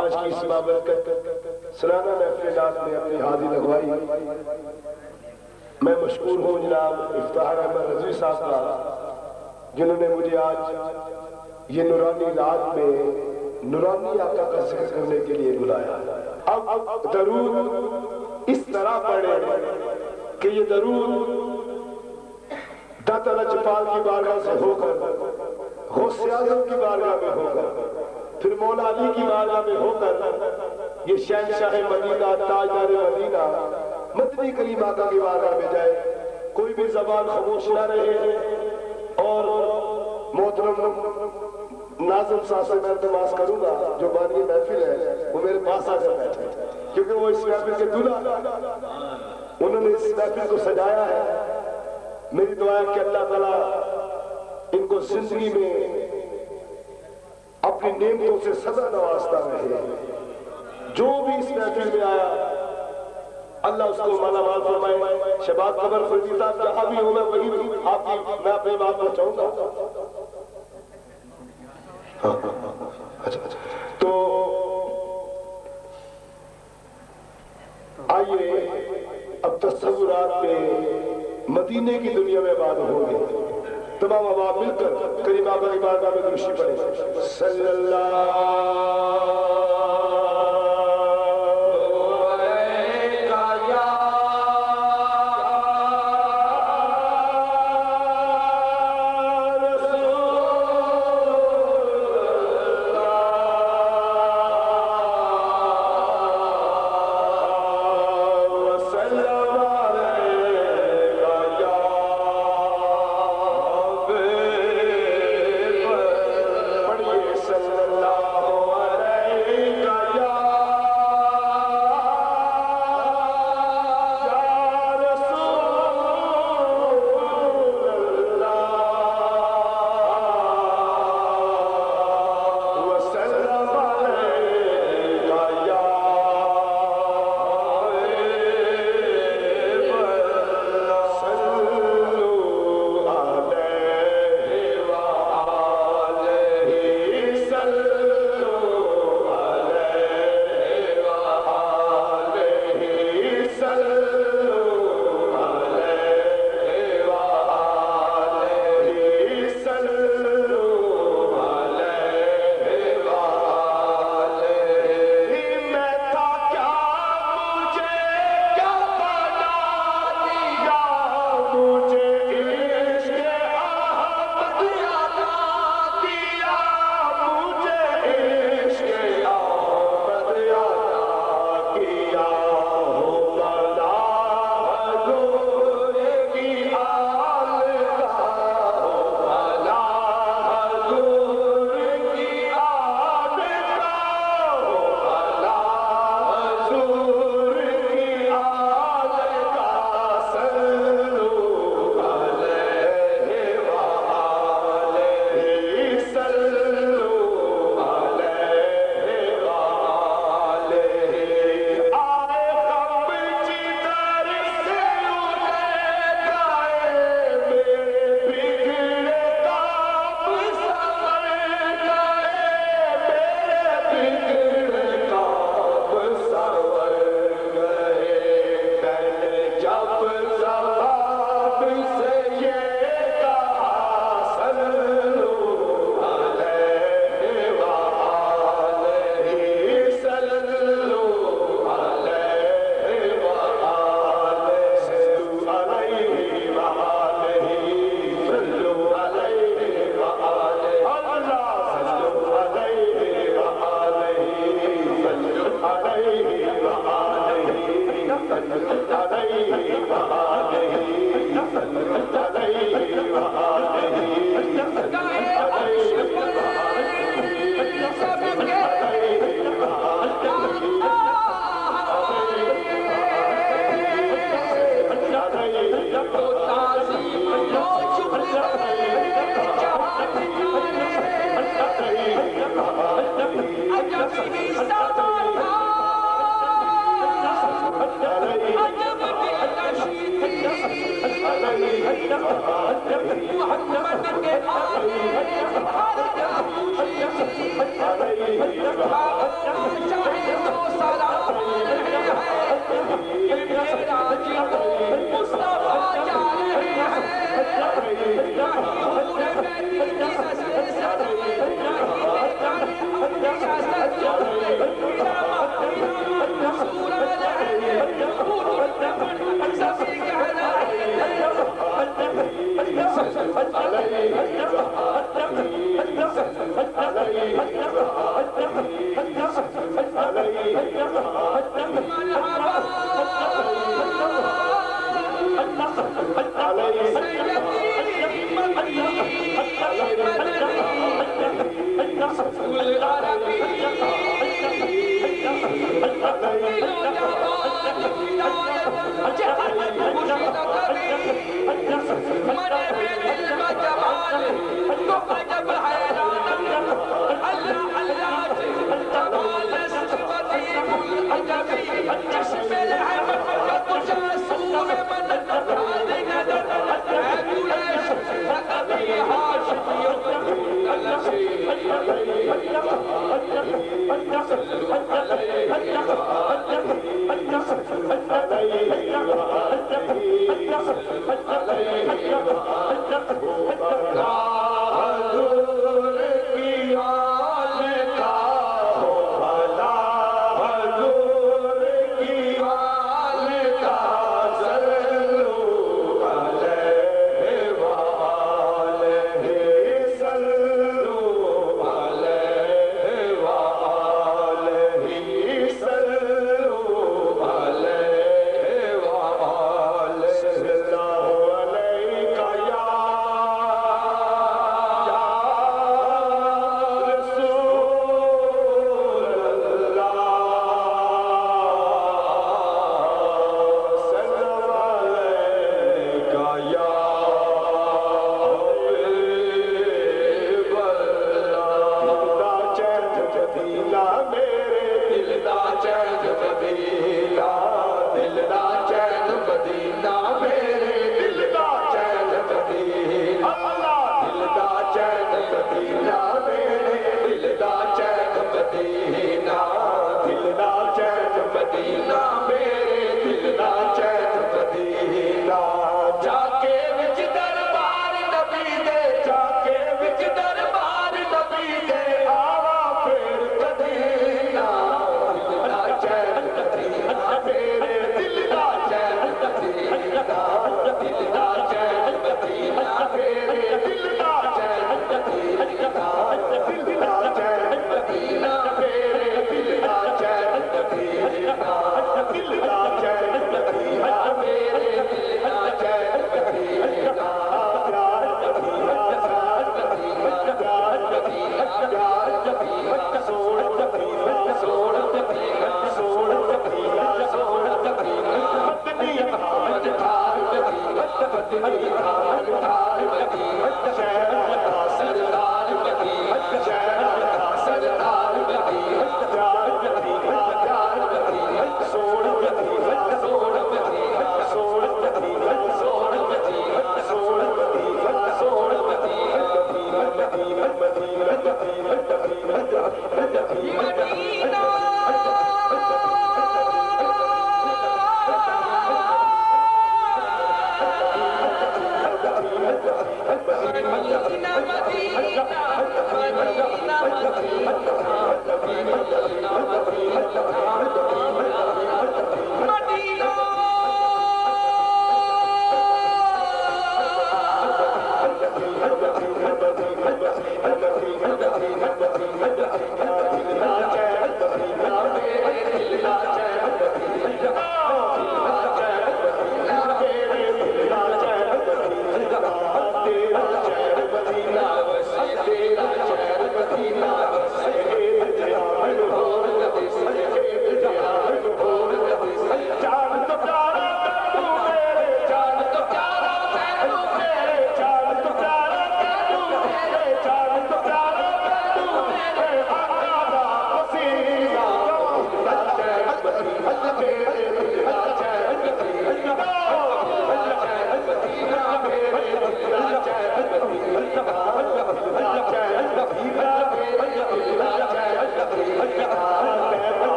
آج کی اس بابرکت سالانہ محفل-e-Naat میں اپنی حاضری لگوائی. میں مشکور ہوں جناب افتخار احمد رضوی صاحب کا جنہوں نے مجھے آج یہ نورانی رات میں نورانی آقا کا ذکر کرنے کے لیے بلایا. اب درود اس طرح پڑھیں کہ یہ درود داتا لجپال کی بارگاہ سے ہو کر غوث اعظم کی بارگاہ میں ہو کر پھر مولا علی کی بارگاہ میں ہو کر یہ شہنشاہ مدینہ تاجدار مدینہ مدنی کریم آقا کی بارگاہ میں جائے. کوئی بھی زبان خاموش نہ رہے. اور محترم ناظم صاحب سے میں التماس کروں گا جو بانی محفل ہے وہ میرے پاس آ کر بیٹھے کیونکہ وہ اس محفل کے دلہا انہوں نے اس محفل کو سجایا ہے. میری دعا ہے کہ اللہ تعالیٰ ان کو زندگی میں اپنی نعمتوں سے سدا نوازتا رہے. جو بھی اس محفل میں آیا اللہ اس کو مالا مال فرمائے. شہباز قمر فرزی صاحب جہاں بھی ہوں میں وہی میں اپنے بات پہنچاؤں گا. تو آئیے اب تصورات میں مدینے کی دنیا میں بات ہو گئی. تمام عوام مل کر کریم آقا کی بارگاہ میں درود پڑھیں. صلی اللہ صلی اللہ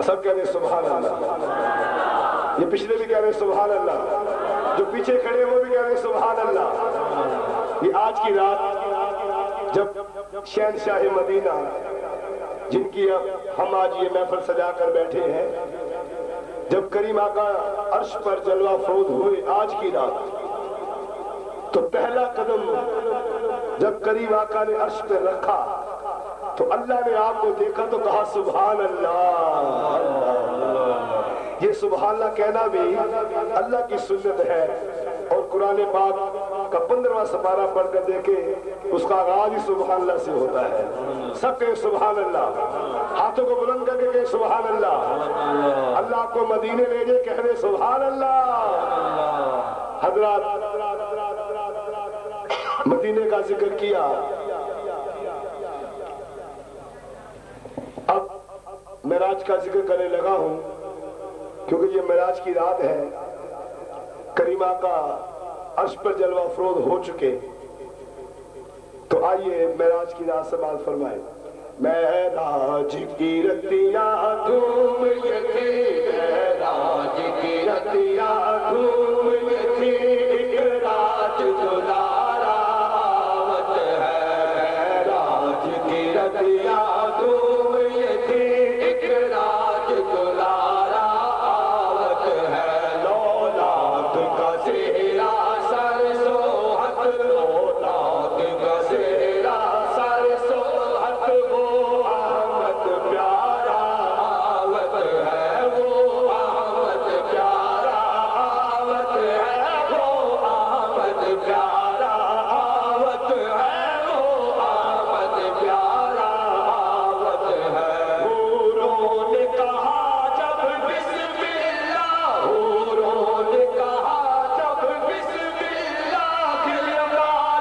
سب کہہ رہے سبحان اللہ. یہ پچھلے بھی کہہ رہے سبحان اللہ, جو پیچھے کھڑے وہ بھی کہہ رہے سبحان اللہ. یہ آج کی رات جب شہنشاہ مدینہ جن کی ہم آج یہ محفل سجا کر بیٹھے ہیں, جب کریم آقا عرش پر جلوہ افروز ہوئے آج کی رات, تو پہلا قدم جب کریم آقا نے عرش پہ رکھا تو اللہ نے آپ کو دیکھا تو کہا سبحان اللہ. یہ سبحان اللہ کہنا بھی اللہ کی سنت ہے, اور قرآن پاک کا 15واں سپارہ پڑھ کر دیکھے اس کا آغاز ہی سبحان اللہ سے ہوتا ہے. سب کہیں سبحان اللہ, ہاتھوں کو بلند کر کے کہیں سبحان اللہ. اللہ آپ کو مدینے لے جائے, کہہ رہے سبحان اللہ. حضرات مدینے کا ذکر کیا, اب معراج کا ذکر کرنے لگا ہوں کیونکہ یہ معراج کی رات ہے. کریم آقا عرش پر جلوہ افروز ہو چکے, تو آئیے معراج کی رات سے بات فرمائے. معراج کی رتیاں دھوم یہ تھی, معراج کی رتیاں دھوم یہ تھی, ایک رات دلارا آمد ہے. معراج کی رتیاں دھوم یہ تھی, ایک رات دلارا آمد ہے. لولاد کا سہرا سر سوہت, لولاد کا سہرا سر سوہت, وہ احمد پیارا آمد ہے. وہ احمد پیارا آمد ہے. وہ احمد پیارا آمد ہے. وہ احمد پیارا آمد ہے. حوروں نے کہا جب بسم اللہ, حوروں نے کہا جب بسم اللہ, کھلوایا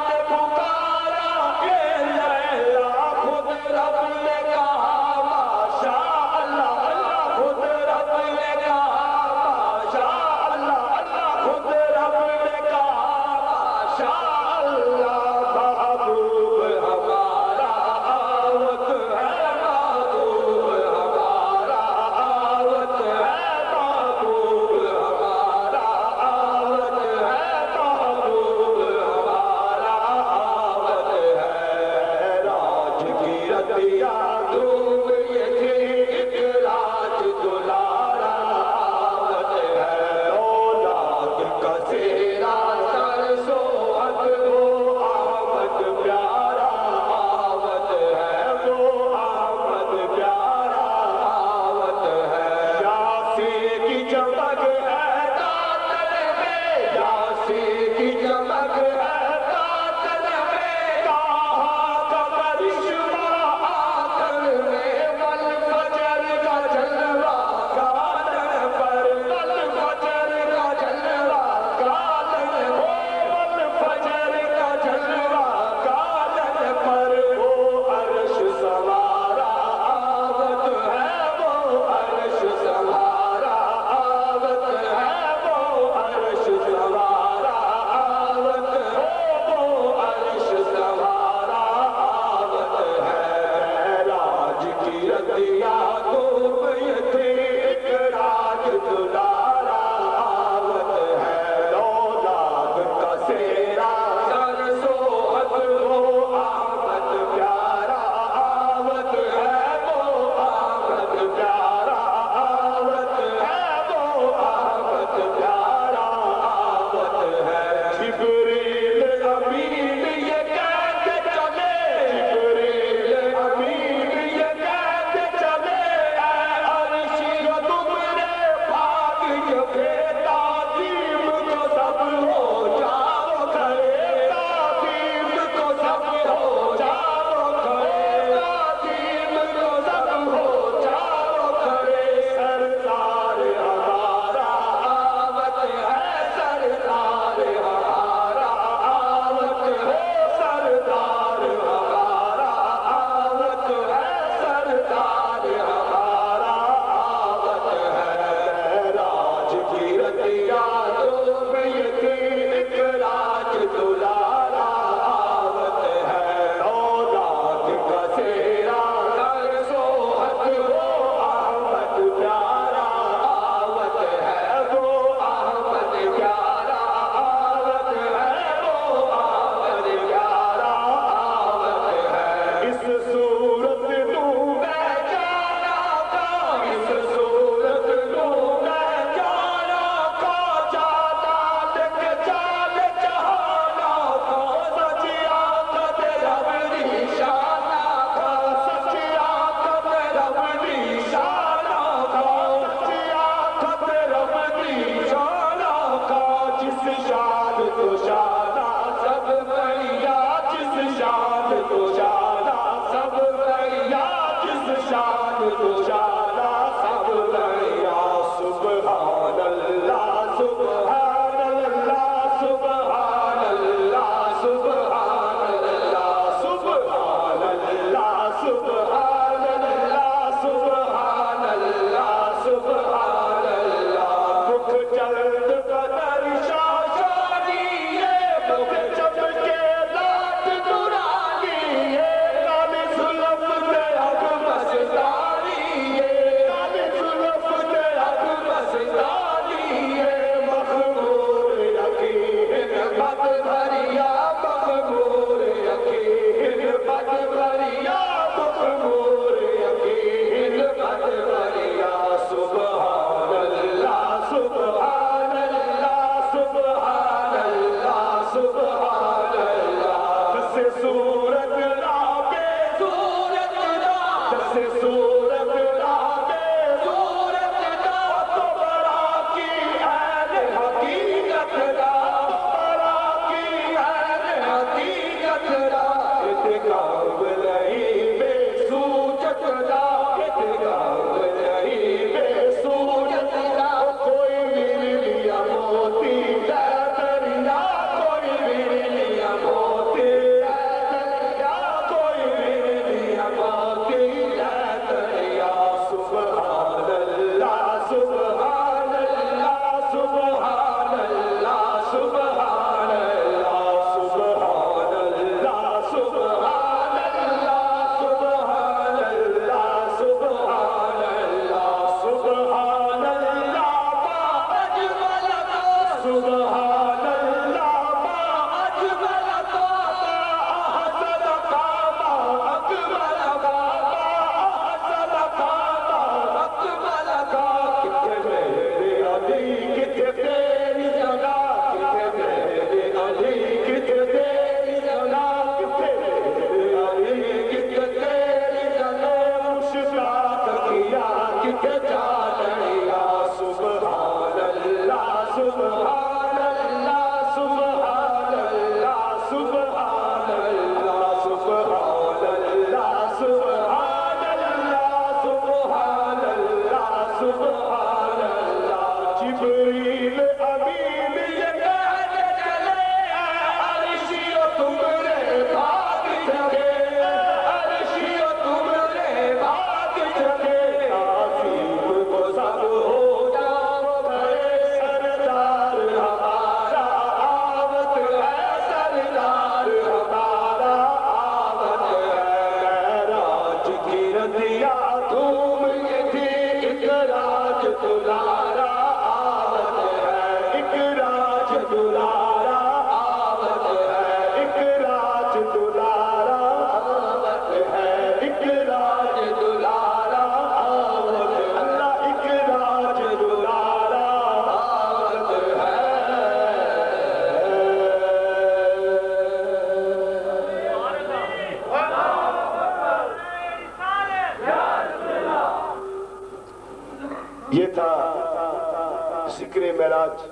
یہ تھا ذکر معراج.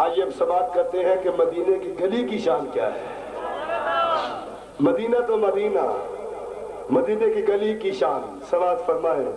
آئیے اب سماعت کرتے ہیں کہ مدینے کی گلی کی شان کیا ہے. مدینہ تو مدینہ، مدینے کی گلی کی شان. سماعت فرمائیں.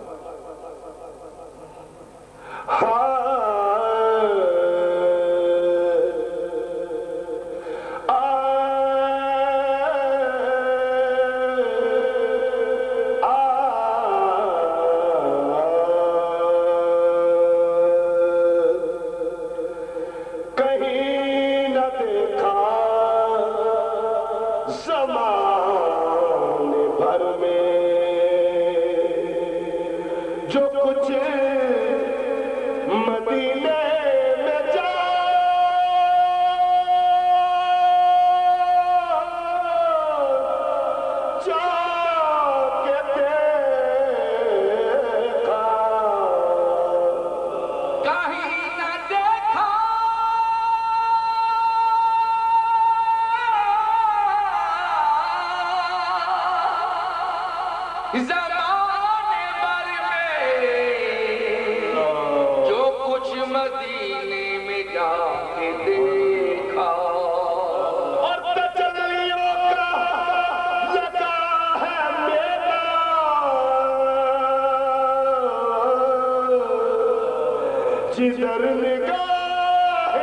جدھر نگاہ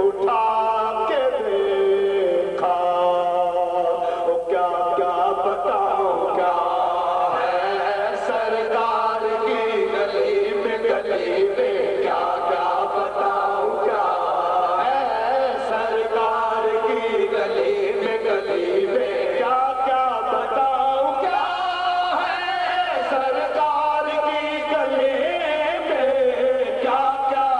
اٹھا کے دیکھا، وہ کیا کیا بتاؤں کیا ہے سرکار کی گلی میں کیا کیا بتاؤں کیا ہے سرکار کی گلی میں کیا کیا بتاؤں کیا ہے سرکار کی گلی کیا کیا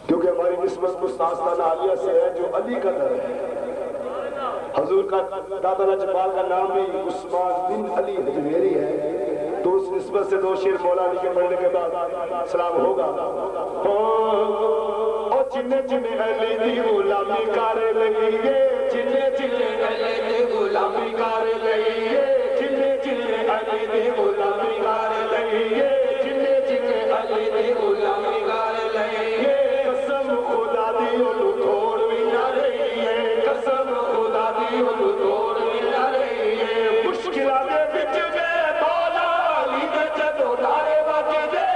کیونکہ ہماری نسبت مستحسن عالیہ سے ہے جو علی کا در ہے. حضور کا دادا لجپال کا نام بھی عثمان بن علی حجویری ہے. تو اس نسبت سے دو شعر مولا علی کے پڑھنے کے بعد سلام ہوگا. او چنے چنے علی دی غلامی کر لئیے, چنے چنے علی دی غلامی کر لئیے, چنے چنے علی دی غلامی کر لئیے, چنے چنے علی دی غلامی کر لئیے. قسم خدا دی اونوں توڑ وی نہ رہیے, قسم خدا دی اونوں توڑ وی نہ رہیے. مشکلاں دے وچ میں مولا علی دے جدوں نعرے وجدے,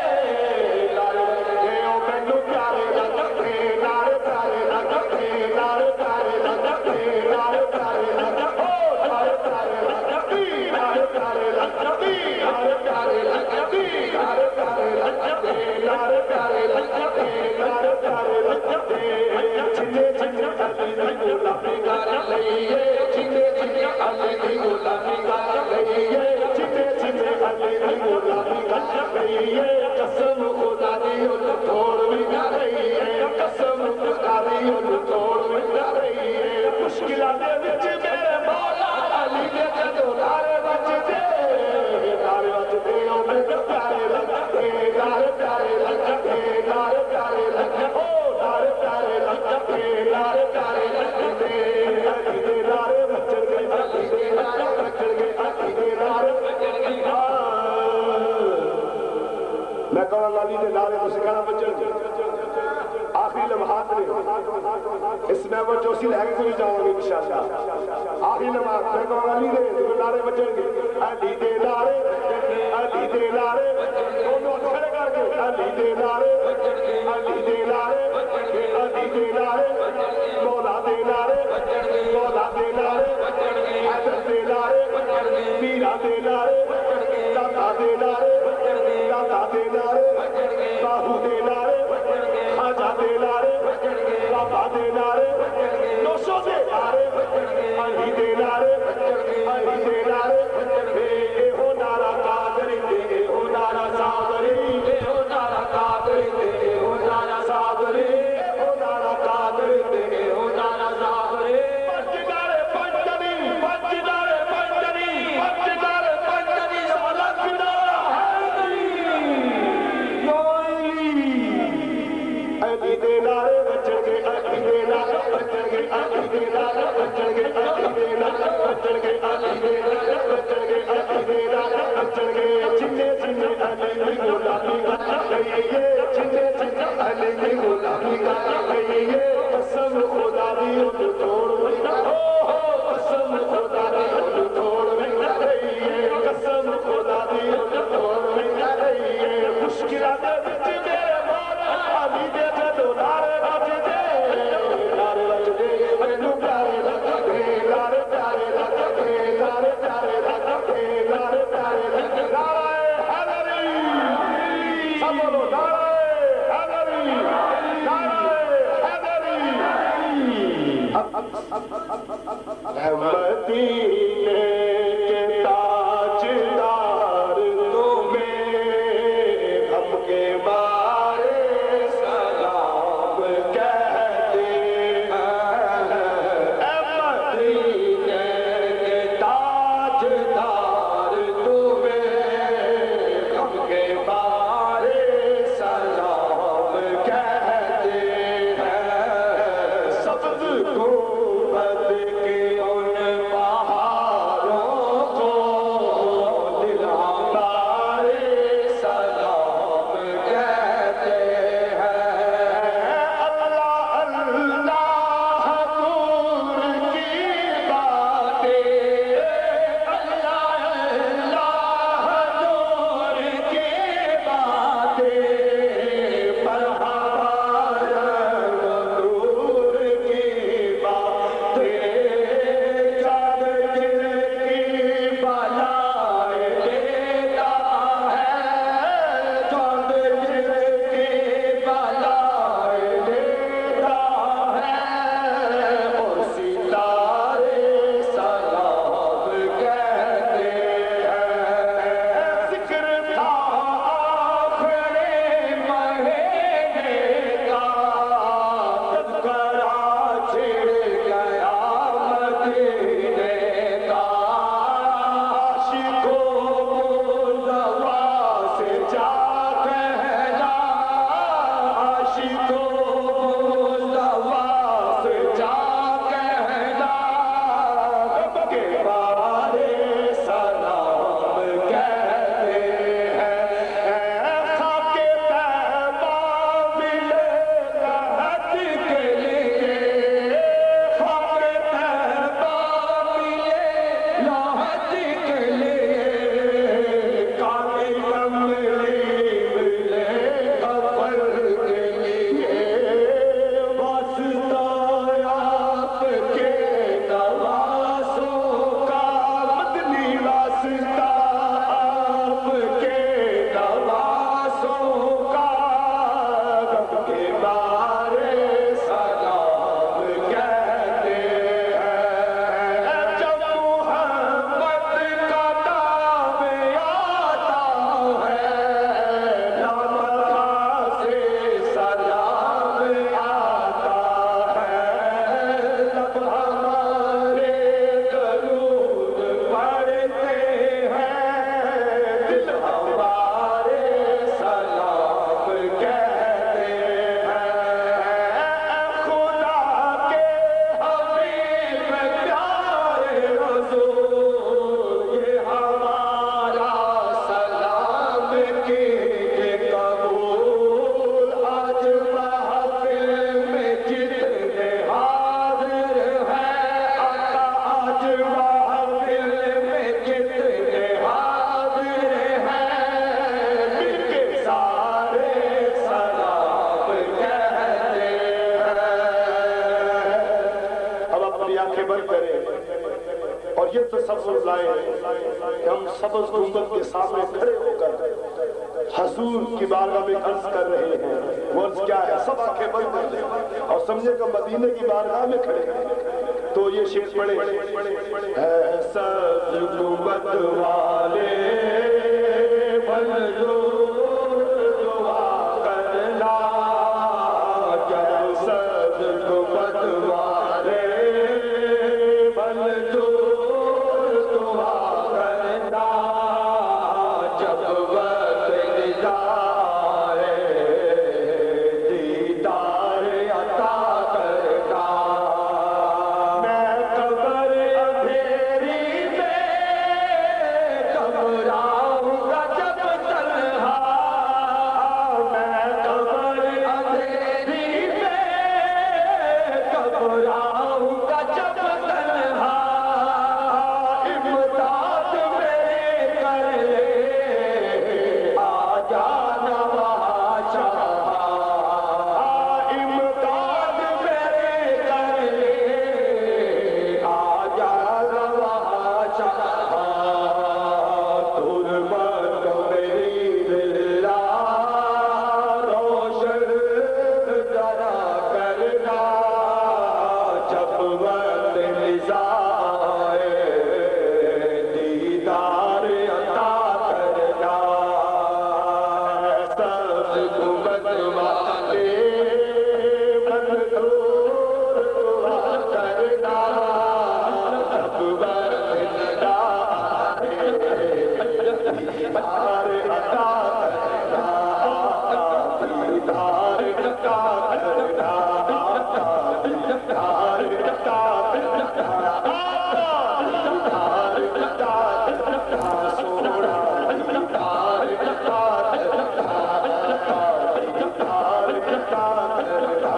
نعرے وجدے او مینوں پیارے لگدے, نعرے پیارے لگدے, نعرے پیارے لگدے, نعرے پیارے لگدے, نعرے پیارے لگدے, نعرے پیارے لگدے, نعرے پیارے لگدے, نعرے پیارے لگدے, نعرے پیارے لگدے, نعرے پیارے لگدے. چنے چنے علی دی غلامی کر لئیے, چنے چنے علی دی غلامی کر لئیے, چنے چنے علی دی غلامی کر لئیے. قسم خدا دی اونوں توڑ وی نہ رہیے, قسم خدا دی اونوں توڑ وی نہ رہیے. مشکلاں دے وچ میرے مولا علی دے جدوں نعرے وجدے, نعرے وجدے او مینوں پیارے لگدے, نعرے پیارے لگدے, نعرے پیارے لگدے, نعرے پیارے لگدے, نعرے پیارے لگدے. علی دے نعرے وجن گے, علی دے نعرے وجن گے, علی دے نعرے وجن گے. میں کہوں گا علی دے نعرے تو سکھانا بچن گے. آخری لمحات نے اس میں وہ جوسی لے کے کوئی جاؤں گے انشاءاللہ. آخری لمحات میں کہوں گا علی دے نعرے بچن گے, علی دے نعرے, علی دے نعرے, دونوں کھڑے کر کے علی دے نعرے, علی دے نعرے, علی دے نعرے, مولا دے نعرے, مولا دے نعرے, حیدر دے نعرے, میرا دے نعرے, دادا دے نعرے, دادا دے نعرے, باہو دے نعرے, خواجہ دے نعرے, بابا دے نعرے, نوشو دے نعرے, علی دے نعرے, علی دے نعرے. اے ہو نعرہ قادری تے, اے ہو نعرہ صادری, اے ہو نعرہ قادری تے, اے ہو نعرہ صادری, اے ہو نعرہ قادری تے, اے ہو نعرہ صادری. پنجدارے پنجدی, پنجدارے پنجدی, پنجدارے پنجدی, سالکنا حیدری نوئی. علی دے نعرے بچن گے, علی دے نعرے بچن گے, علی دے نعرے بچن گے, علی دے نعرے بچن گے, علی دے نعرے بچن گے, علی دے نعرے بچن گے. چنے چنے علی دی غلامی کر لئیے, چنے چنے علی دی غلامی کر لئیے. قسم خدا دی اونوں توڑ وی نہ, قسم خدا دی اونوں توڑ وی نہ رہیے, قسم خدا دی اونوں توڑ وی نہ رہیے. مشکلاں دے وچ میرے مولا علی دے جدوں نعرے وجدے, نعرے وجدے مینوں پیارے لگدے, نعرے پیارے لگدے, نعرے پیارے لگدے, نعرے پیارے لگدے. نعرہ حیدری, سب بولو نعرہ حیدری, نعرہ حیدری. مدینے کے تاجدار تمہیں ہم کے بارے سلام کہتے ہیں. مدینے کے تاجدار تمہیں ہم کے بارے سلام کہتے ہیں. سبز گنبد کے ان پہاڑوں یہ تصور لائیں کہ ہم سبز گنبد کے سامنے کھڑے ہو کر حضور کی بارگاہ میں عرض کر رہے ہیں. وہ عرض کیا ہے؟ سب آنکھیں بند کر دیں اور سمجھے کہ مدینے کی بارگاہ میں کھڑے ہیں. تو یہ شعر پڑھے، اے سبز گنبد والے منظور دعا کرنا، جب سبز گنبد والے منظور دعا کرنا، جب وقت نظارے دیدار عطا کرنا. میں قبر اندھیری میں گھبراؤں گا جب تنہا، میں قبر اندھیری میں گھبراؤں گا جب تنہا. امداد میرے کر لے آ جانا وہاں شاہ، امداد میرے کر لے آ جانا وہاں شاہ. تربت میری دلہ روشن ذرا کرنا، جب وقت نظارے دیدار عطا کرنا. سبز گنبد والے منظور دعا کرنا، جب وقت نظارے دیدار عطا کرنا، دیدار عطا کرنا، دیدار عطا کرنا، دیدار عطا کرنا، سونا دیدار عطا کرنا، دیدار عطا کرنا،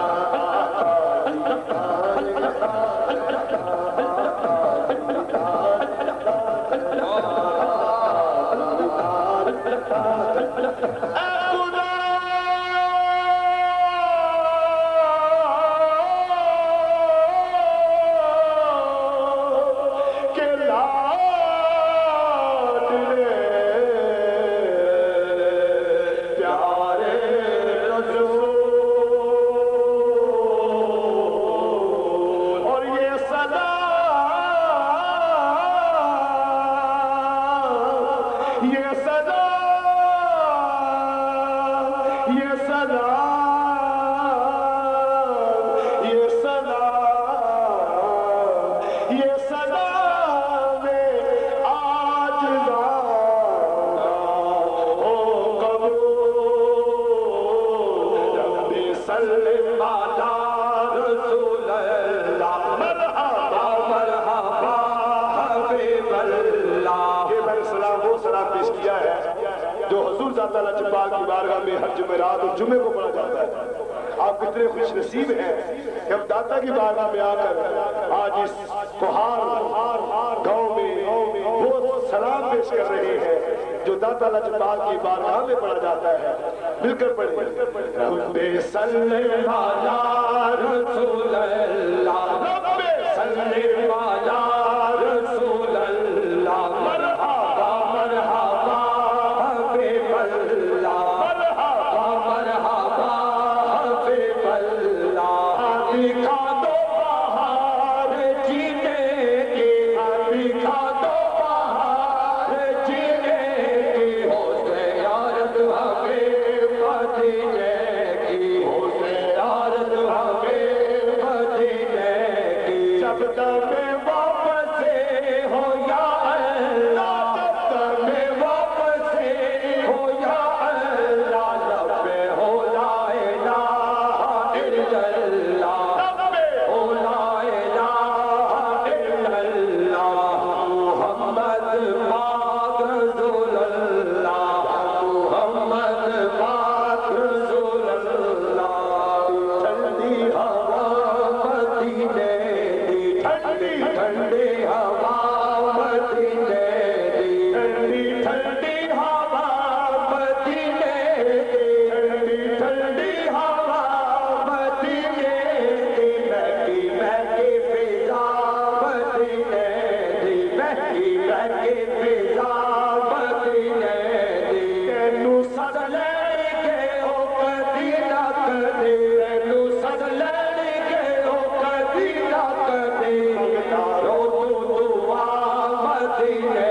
کہ لاڈلے پیارے رسول، اور یہ سلام، یہ سلام، یہ سلام، یہ سلام، یہ سلام آج ہو قبول. رب سلم علی رسول اللہ، مرحبا مرحبا حبیب اللہ. یہ میں نے سلام وہ سلام پیش کیا ہے جو حضور ذات اللہ جبال کی بارگاہ میں ہر جمعرات اور جمعے کو پڑھا جاتا ہے. آپ کتنے خوش نصیب ہیں کہ ہم داتا کی بارگاہ میں آ کر آج اس کوہار گاؤں میں وہ سلام پیش کر رہے ہیں جو داتا اللہ جبال کی بارگاہ میں پڑھا جاتا ہے. مل کر پڑھیں. رب سلم علی رسول اللہ، رب سلم علی رسول اللہ، مرحبا مرحبا حبیب اللہ، مرحبا مرحبا حبیب اللہ. دکھا دو بہار جینے کی، دکھا دو بہار جینے کی، حوصلے یارت ہمیں مدینے کی، حوصلے یارت ہمیں مدینے کی. جب تک کے فضا مدینے دی تینو سد لین کے او کدی نہ کدی تینو سد لین کے او کدی نہ کدی مقدارو تو دعا مدینے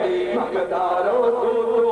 دی مقدارو تو